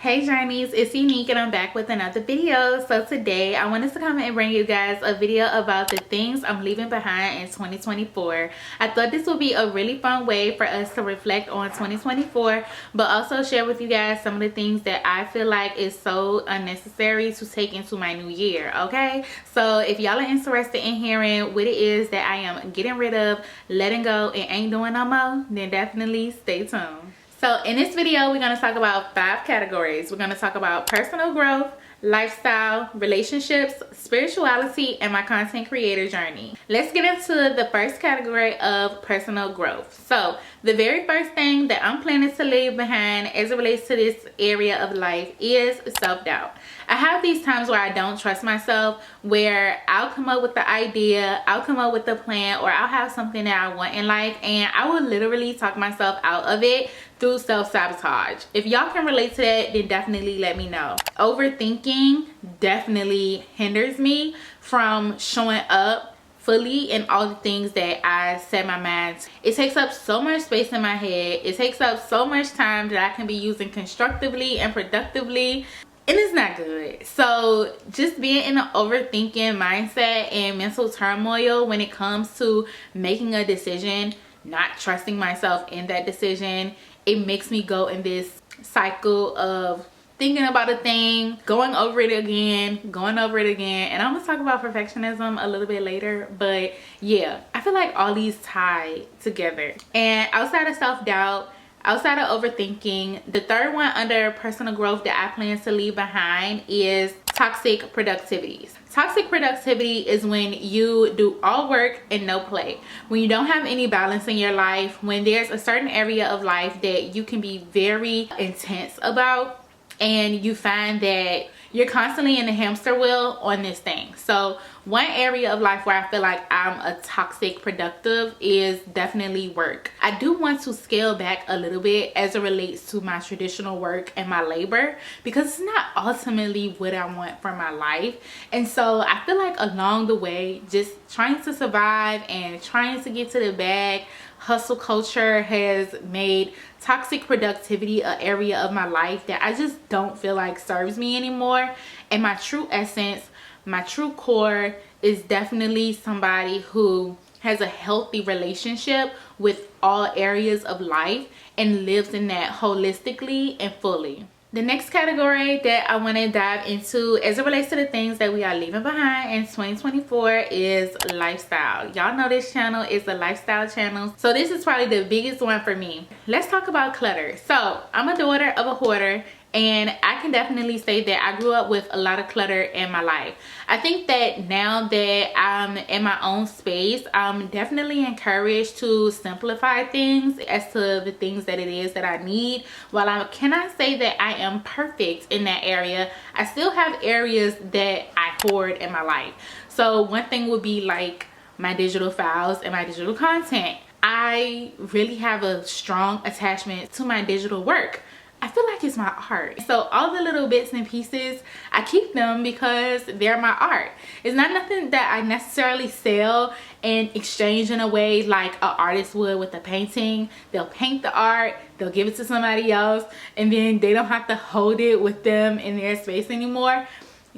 Hey journeys, it's Unique and I'm back with another video. So today I wanted to come and bring you guys a video about the things I'm leaving behind in 2024. I thought this would be a really fun way for us to reflect on 2024, but also share with you guys some of the things that I feel like is so unnecessary to take into my new year. Okay, so if y'all are interested in hearing what it is that I am getting rid of, letting go, and ain't doing no more, then definitely stay tuned. So in this video, we're going to talk about 5 categories. We're going to talk about personal growth, lifestyle, relationships, spirituality, and my content creator journey. Let's get into the first category of personal growth. So the very first thing that I'm planning to leave behind as it relates to this area of life is self-doubt. I have these times where I don't trust myself, where I'll come up with the idea, I'll come up with the plan, or I'll have something that I want in life and I will literally talk myself out of it through self-sabotage. If y'all can relate to that, then definitely let me know. Overthinking definitely hinders me from showing up fully in all the things that I set my mind to. It takes up so much space in my head. It takes up so much time that I can be using constructively and productively, and it's not good. So just being in an overthinking mindset and mental turmoil when it comes to making a decision, not trusting myself in that decision, it makes me go in this cycle of thinking about a thing, going over it again, and I'm gonna talk about perfectionism a little bit later. But yeah, I feel like all these tie together. And outside of self-doubt, outside of overthinking, the third one under personal growth that I plan to leave behind is toxic productivities. Toxic productivity is when you do all work and no play. When you don't have any balance in your life, when there's a certain area of life that you can be very intense about, and you find that you're constantly in the hamster wheel on this thing. So one area of life where I feel like I'm a toxic productive is definitely work. I do want to scale back a little bit as it relates to my traditional work and my labor, because it's not ultimately what I want for my life. And so I feel like along the way, just trying to survive and trying to get to the bag, hustle culture has made toxic productivity an area of my life that I just don't feel like serves me anymore. And my true essence, my true core is definitely somebody who has a healthy relationship with all areas of life and lives in that holistically and fully. The next category that I want to dive into as it relates to the things that we are leaving behind in 2024 is lifestyle. Y'all know this channel is a lifestyle channel, so this is probably the biggest one for me. Let's talk about clutter. So I'm a daughter of a hoarder, and I can definitely say that I grew up with a lot of clutter in my life. I think that now that I'm in my own space, I'm definitely encouraged to simplify things as to the things that it is that I need. While I cannot say that I am perfect in that area, I still have areas that I hoard in my life. So one thing would be like my digital files and my digital content. I really have a strong attachment to my digital work. I feel like it's my art. So all the little bits and pieces, I keep them because they're my art. It's not nothing that I necessarily sell and exchange in a way like an artist would with a painting. They'll paint the art, they'll give it to somebody else, and then they don't have to hold it with them in their space anymore.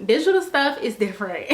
Digital stuff is different.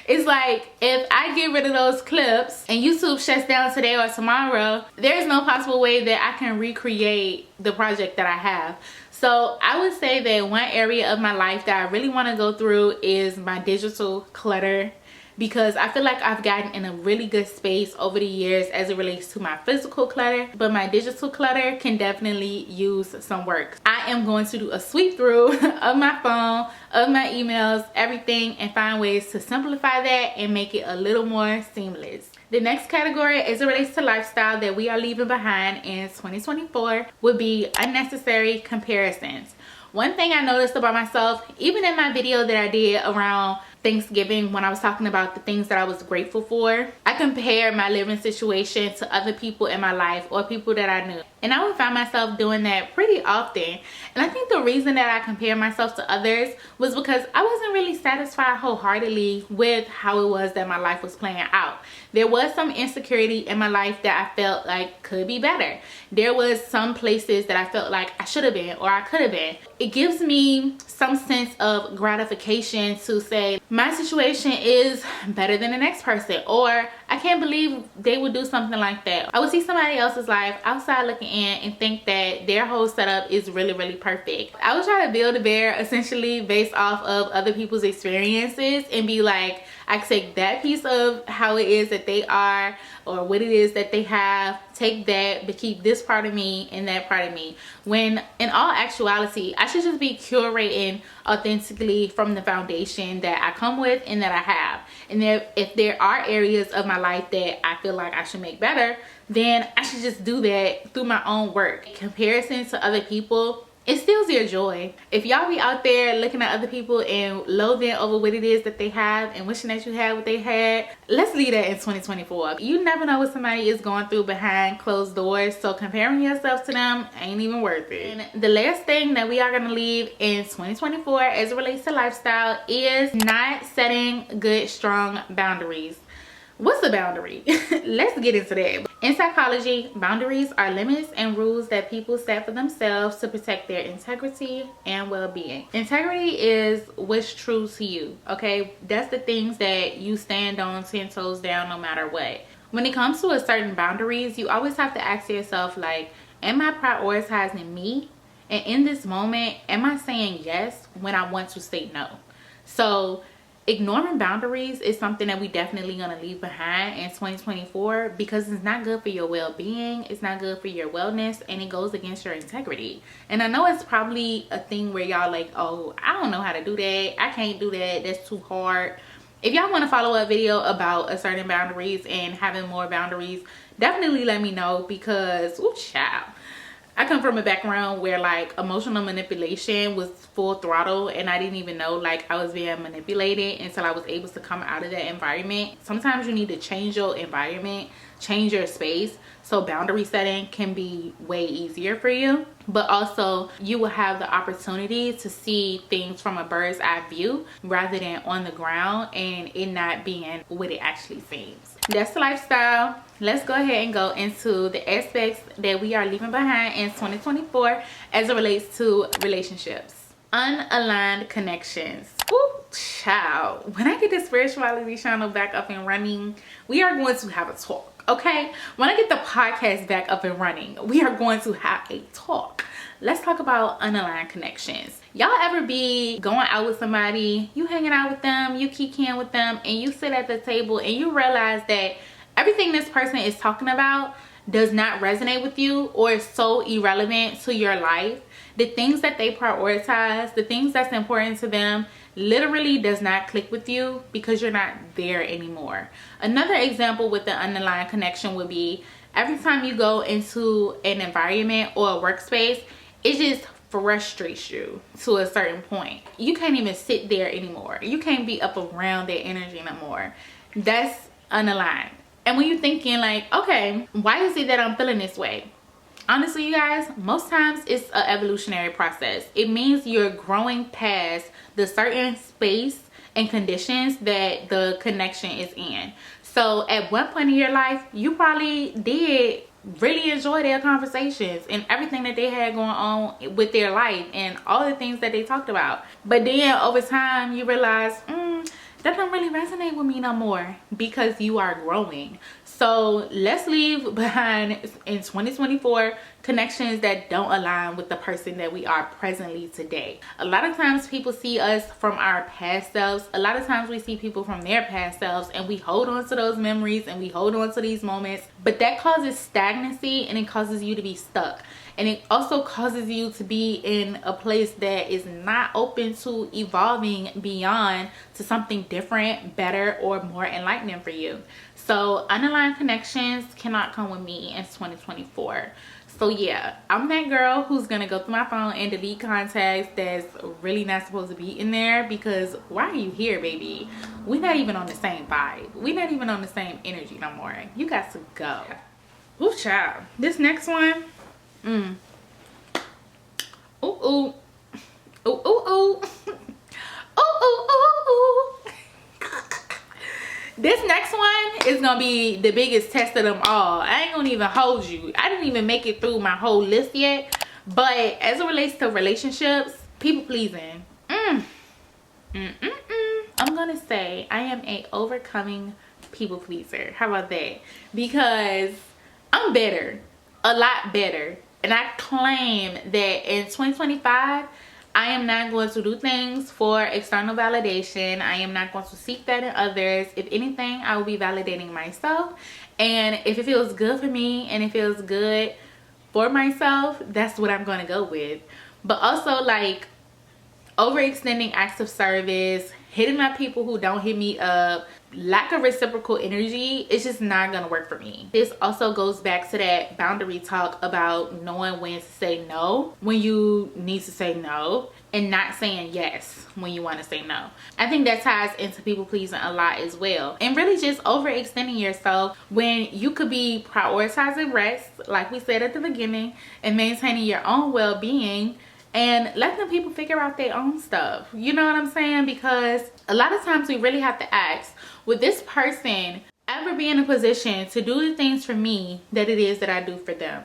It's like if I get rid of those clips and YouTube shuts down today or tomorrow, there's no possible way that I can recreate the project that I have. So I would say that one area of my life that I really want to go through is my digital clutter, because I feel like I've gotten in a really good space over the years as it relates to my physical clutter, but my digital clutter can definitely use some work. I am going to do a sweep through of my phone, of my emails, everything, and find ways to simplify that and make it a little more seamless. The next category as it relates to lifestyle that we are leaving behind in 2024 would be unnecessary comparisons. One thing I noticed about myself, even in my video that I did around Thanksgiving when I was talking about the things that I was grateful for, I compared my living situation to other people in my life or people that I knew. And I would find myself doing that pretty often. And I think the reason that I compare myself to others was because I wasn't really satisfied wholeheartedly with how it was that my life was playing out. There was some insecurity in my life that I felt like could be better. There was some places that I felt like I should have been or I could have been. It gives me some sense of gratification to say my situation is better than the next person, or I can't believe they would do something like that. I would see somebody else's life outside looking in and think that their whole setup is really, really perfect. I would try to build a bear essentially based off of other people's experiences and be like, I take that piece of how it is that they are or what it is that they have, take that, but keep this part of me and that part of me. When in all actuality, I should just be curating authentically from the foundation that I come with and that I have. And if there are areas of my life that I feel like I should make better, then I should just do that through my own work. In comparison to other people, it steals your joy. If y'all be out there looking at other people and loathing over what it is that they have and wishing that you had what they had, let's leave that in 2024. You never know what somebody is going through behind closed doors, so comparing yourself to them ain't even worth it. And the last thing that we are going to leave in 2024 as it relates to lifestyle is not setting good, strong boundaries. What's a boundary? Let's get into that. In psychology, boundaries are limits and rules that people set for themselves to protect their integrity and well-being. Integrity is what's true to you, okay? That's the things that you stand on 10 toes down no matter what. When it comes to a certain boundaries, you always have to ask yourself, like, am I prioritizing me? And in this moment, am I saying yes when I want to say no? So ignoring boundaries is something that we definitely gonna leave behind in 2024 because it's not good for your well-being, it's not good for your wellness, and it goes against your integrity. And I know it's probably a thing where y'all like, oh, I don't know how to do that, I can't do that, that's too hard. If y'all want to follow a video about asserting boundaries and having more boundaries, definitely let me know because, ooh, child, I come from a background where like emotional manipulation was full throttle and I didn't even know like I was being manipulated until I was able to come out of that environment. Sometimes you need to change your environment, change your space, so boundary setting can be way easier for you. But also you will have the opportunity to see things from a bird's eye view rather than on the ground and it not being what it actually seems. That's the lifestyle. Let's go ahead and go into the aspects that we are leaving behind in 2024 as it relates to relationships. Unaligned connections. Ooh, child. When I get the spirituality channel back up and running, we are going to have a talk. Okay, when I get the podcast back up and running, we are going to have a talk. Let's talk about unaligned connections. Y'all ever be going out with somebody, you hanging out with them, you kikiing with them, and you sit at the table and you realize that everything this person is talking about does not resonate with you or is so irrelevant to your life. The things that they prioritize, the things that's important to them, literally does not click with you because you're not there anymore. Another example with the unaligned connection would be every time you go into an environment or a workspace, it just frustrates you to a certain point. You can't even sit there anymore. You can't be up around their energy no more. That's unaligned. And when you're thinking like, okay, why is it that I'm feeling this way? Honestly, you guys, most times it's an evolutionary process. It means you're growing past the certain space and conditions that the connection is in. So at one point in your life, you probably did really enjoy their conversations and everything that they had going on with their life and all the things that they talked about. But then over time, you realize, that don't really resonate with me no more because you are growing. So let's leave behind in 2024 connections that don't align with the person that we are presently today. A lot of times people see us from our past selves. A lot of times we see people from their past selves and we hold on to those memories and we hold on to these moments. But that causes stagnancy and it causes you to be stuck. And it also causes you to be in a place that is not open to evolving beyond to something different, better, or more enlightening for you. So unaligned connections cannot come with me in 2024. So yeah, I'm that girl who's gonna go through my phone and delete contacts that's really not supposed to be in there because why are you here, baby? We're not even on the same vibe. We're not even on the same energy no more. You got to go. Ooh, child. This next one, Mm. Ooh, ooh. Ooh, ooh, ooh. Ooh, ooh, ooh, ooh. This next one is gonna be the biggest test of them all. I ain't gonna even hold you. I didn't even make it through my whole list yet. But as it relates to relationships, people pleasing. I'm gonna say I am a overcoming people pleaser. How about that? Because I'm better, a lot better. And I claim that in 2025, I am not going to do things for external validation. I am not going to seek that in others. If anything, I will be validating myself. And if it feels good for me and it feels good for myself, that's what I'm going to go with. But also, like, overextending acts of service, hitting up people who don't hit me up, lack of reciprocal energy, it's just not gonna work for me. This also goes back to that boundary talk about knowing when to say no, when you need to say no, and not saying yes when you want to say no. I think that ties into people pleasing a lot as well, and really just overextending yourself when you could be prioritizing rest, like we said at the beginning, and maintaining your own well-being, and let them people figure out their own stuff. You know what I'm saying? Because a lot of times we really have to ask, would this person ever be in a position to do the things for me that it is that I do for them,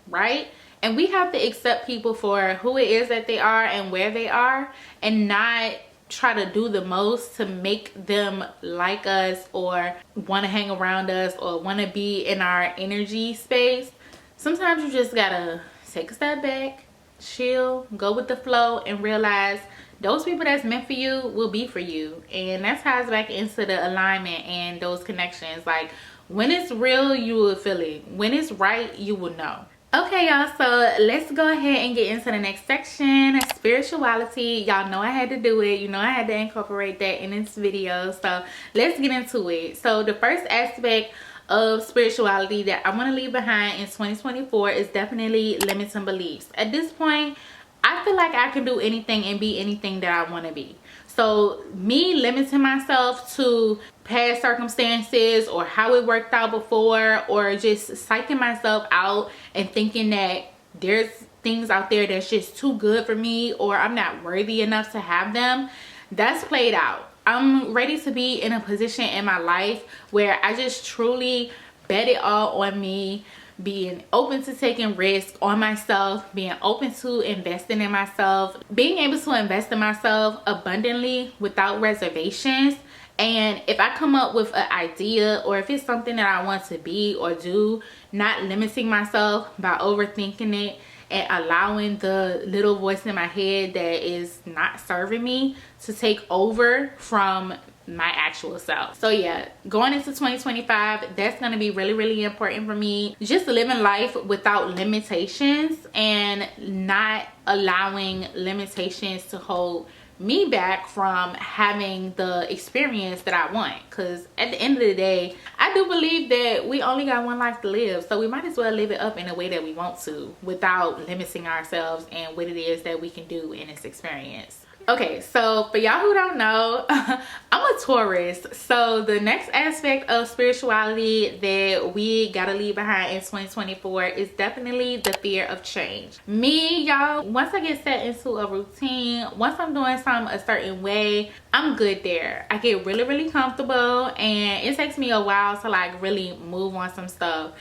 right? And we have to accept people for who it is that they are and where they are, and not try to do the most to make them like us or want to hang around us or want to be in our energy space. Sometimes you just gotta take a step back, chill, go with the flow, and realize those people that's meant for you will be for you. And that ties back into the alignment and those connections. Like, when it's real, you will feel it. When it's right, you will know. Okay, y'all, so let's go ahead and get into the next section, spirituality. Y'all know I had to do it. You know I had to incorporate that in this video. So let's get into it. So the first aspect of spirituality that I want to leave behind in 2024 is definitely limiting beliefs. At this point, I feel like I can do anything and be anything that I want to be. So me limiting myself to past circumstances or how it worked out before, or just psyching myself out and thinking that there's things out there that's just too good for me or I'm not worthy enough to have them, that's played out. I'm ready to be in a position in my life where I just truly bet it all on me, being open to taking risks on myself, being open to investing in myself, being able to invest in myself abundantly without reservations. And if I come up with an idea, or if it's something that I want to be or do, not limiting myself by overthinking it and allowing the little voice in my head that is not serving me to take over from my actual self. So yeah, going into 2025, that's going to be really, really important for me. Just living life without limitations and not allowing limitations to hold me back from having the experience that I want. Because at the end of the day, I do believe that we only got one life to live, so we might as well live it up in a way that we want to without limiting ourselves and what it is that we can do in this experience. Okay, so for y'all who don't know, I'm a Taurus. So the next aspect of spirituality that we gotta leave behind in 2024 is definitely the fear of change. Me, y'all, once I get set into a routine, once I'm doing something a certain way, I'm good there. I get really, really comfortable, and it takes me a while to like really move on some stuff.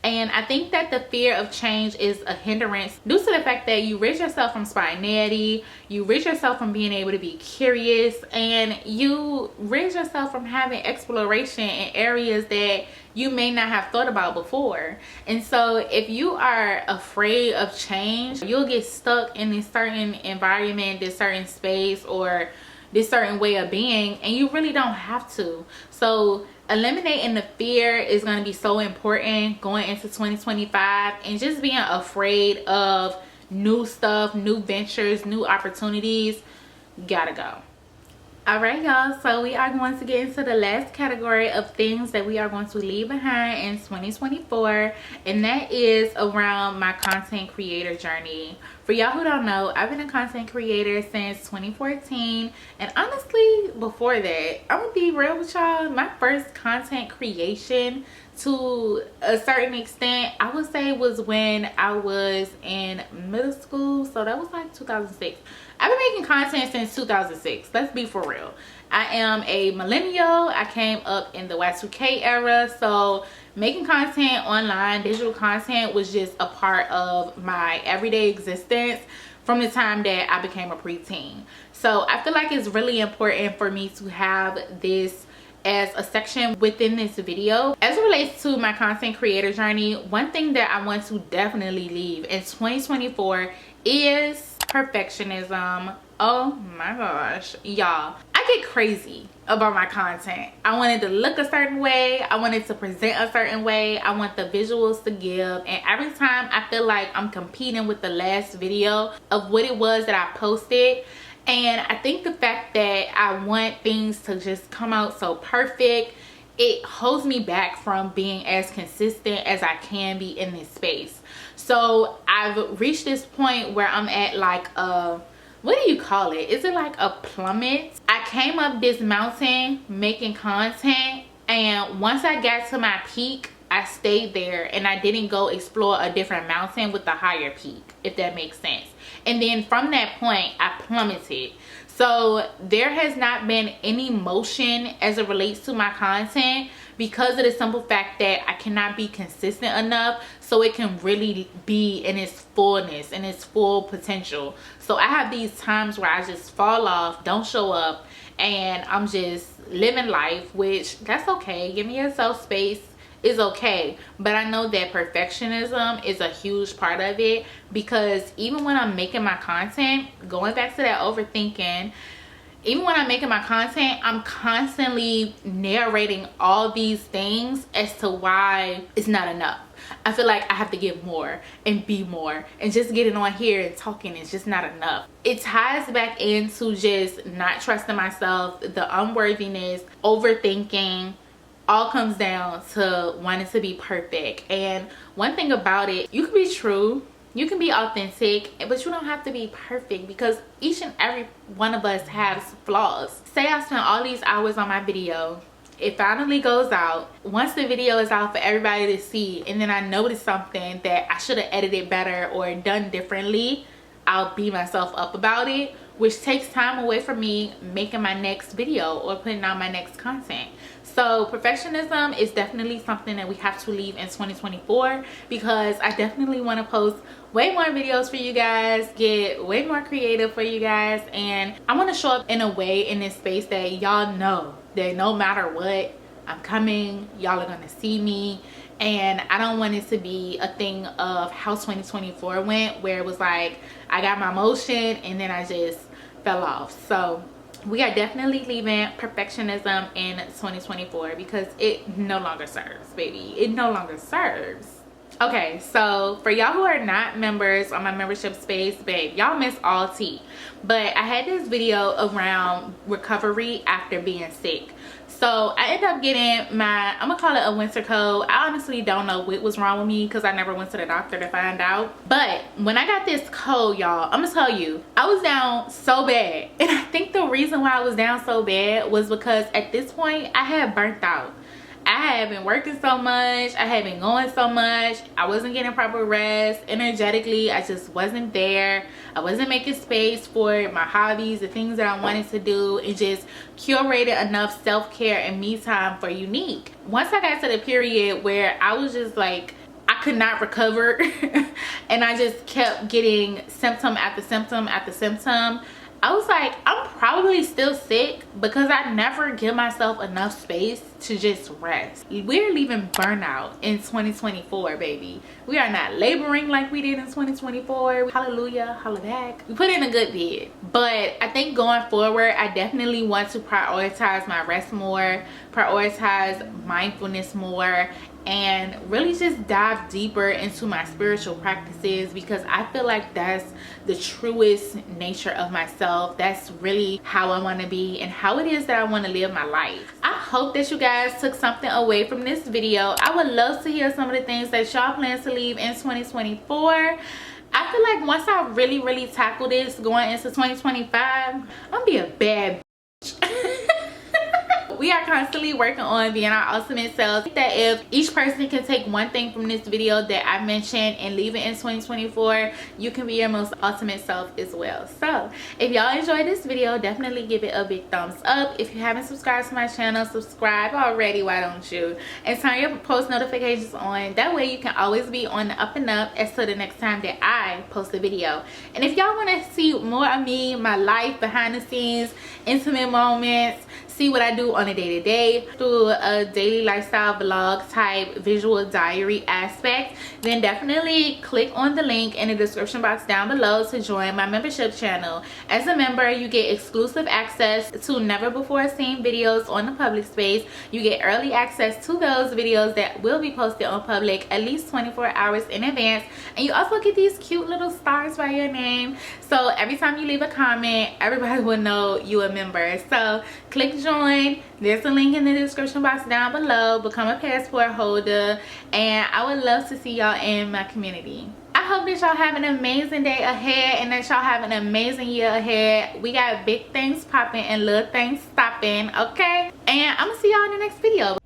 And I think that the fear of change is a hindrance due to the fact that you rid yourself from spontaneity, you rid yourself from being able to be curious, and you rid yourself from having exploration in areas that you may not have thought about before. And so if you are afraid of change, you'll get stuck in this certain environment, this certain space, or this certain way of being, and you really don't have to. So eliminating the fear is going to be so important going into 2025, and just being afraid of new stuff, new ventures, new opportunities, gotta go. All right, y'all, so we are going to get into the last category of things that we are going to leave behind in 2024, and that is around my content creator journey. For y'all who don't know, I've been a content creator since 2014, and honestly, before that, I'm gonna be real with y'all, my first content creation to a certain extent, I would say, was when I was in middle school. So that was like 2006. I've been making content since 2006. Let's be for real. I am a millennial. I came up in the Y2K era. So making content online, digital content, was just a part of my everyday existence from the time that I became a preteen. So I feel like it's really important for me to have this as a section within this video. As it relates to my content creator journey, one thing that I want to definitely leave in 2024 is perfectionism. Oh my gosh, y'all, I get crazy about my content. I wanted to look a certain way, I wanted to present a certain way, I want the visuals to give, and every time I feel like I'm competing with the last video of what it was that I posted. And I think the fact that I want things to just come out so perfect, it holds me back from being as consistent as I can be in this space. So I've reached this point where I'm at like a, what do you call it? Is it like a plummet? I came up this mountain making content, and once I got to my peak, I stayed there and I didn't go explore a different mountain with a higher peak, if that makes sense. And then from that point, I plummeted. So there has not been any motion as it relates to my content, because of the simple fact that I cannot be consistent enough so it can really be in its fullness and its full potential. So I have these times where I just fall off, don't show up, and I'm just living life, which that's okay. Give me yourself space. Is okay, but I know that perfectionism is a huge part of it, because even when I'm making my content, going back to that overthinking, even when I'm making my content, I'm constantly narrating all these things as to why it's not enough. I feel like I have to give more and be more, and just getting on here and talking is just not enough. It ties back into just not trusting myself, the unworthiness, overthinking. All comes down to wanting to be perfect. And one thing about it, you can be true, you can be authentic, but you don't have to be perfect, because each and every one of us has flaws. Say I spent all these hours on my video, it finally goes out. Once the video is out for everybody to see, and then I notice something that I should have edited better or done differently, I'll beat myself up about it, which takes time away from me making my next video or putting out my next content. So perfectionism is definitely something that we have to leave in 2024, because I definitely want to post way more videos for you guys, get way more creative for you guys, and I want to show up in a way in this space that y'all know that no matter what, I'm coming, y'all are gonna see me. And I don't want it to be a thing of how 2024 went, where it was like I got my motion and then I just fell off. So we are definitely leaving perfectionism in 2024, because it no longer serves, baby. It no longer serves. Okay, so for y'all who are not members on my membership space, babe, y'all miss all tea. But I had this video around recovery after being sick. So I ended up getting my, I'm gonna call it a winter cold. I honestly don't know what was wrong with me, because I never went to the doctor to find out. But when I got this cold, y'all, I'm gonna tell you, I was down so bad. And I think the reason why I was down so bad was because at this point I had burnt out. I had been working so much, I had been going so much, I wasn't getting proper rest. Energetically, I just wasn't there. I wasn't making space for my hobbies, the things that I wanted to do, and just curated enough self-care and me time for Unique. Once I got to the period where I was just like, I could not recover and I just kept getting symptom after symptom after symptom, I was like, I'm probably still sick, because I never give myself enough space to just rest. We're leaving burnout in 2024, baby. We are not laboring like we did in 2024. Hallelujah, holla back. We put in a good bid. But I think going forward, I definitely want to prioritize my rest more, prioritize mindfulness more, and really just dive deeper into my spiritual practices, because I feel like that's the truest nature of myself. That's really how I want to be and how it is that I want to live my life. I hope that you guys took something away from this video. I would love to hear some of the things that y'all plan to leave in 2024. I feel like once I really tackle this going into 2025, I'm gonna be a bad bitch. We are constantly working on being our ultimate selves. That if each person can take one thing from this video that I mentioned and leave it in 2024, you can be your most ultimate self as well. So if y'all enjoyed this video, definitely give it a big thumbs up. If you haven't subscribed to my channel, subscribe already, why don't you, and turn your post notifications on. That way you can always be on the up and up as to the next time that I post a video. And if y'all want to see more of me, my life behind the scenes, intimate moments, see what I do on a day-to-day through a daily lifestyle vlog type visual diary aspect, then definitely click on the link in the description box down below to join my membership channel. As a member, you get exclusive access to never before seen videos on the public space. You get early access to those videos that will be posted on public at least 24 hours in advance, and you also get these cute little stars by your name. So every time you leave a comment, everybody will know you a member. So click join. There's a link in the description box down below. Become a passport holder, and I would love to see y'all in my community. I hope that y'all have an amazing day ahead and that y'all have an amazing year ahead. We got big things popping and little things stopping, okay? And I'm gonna see y'all in the next video.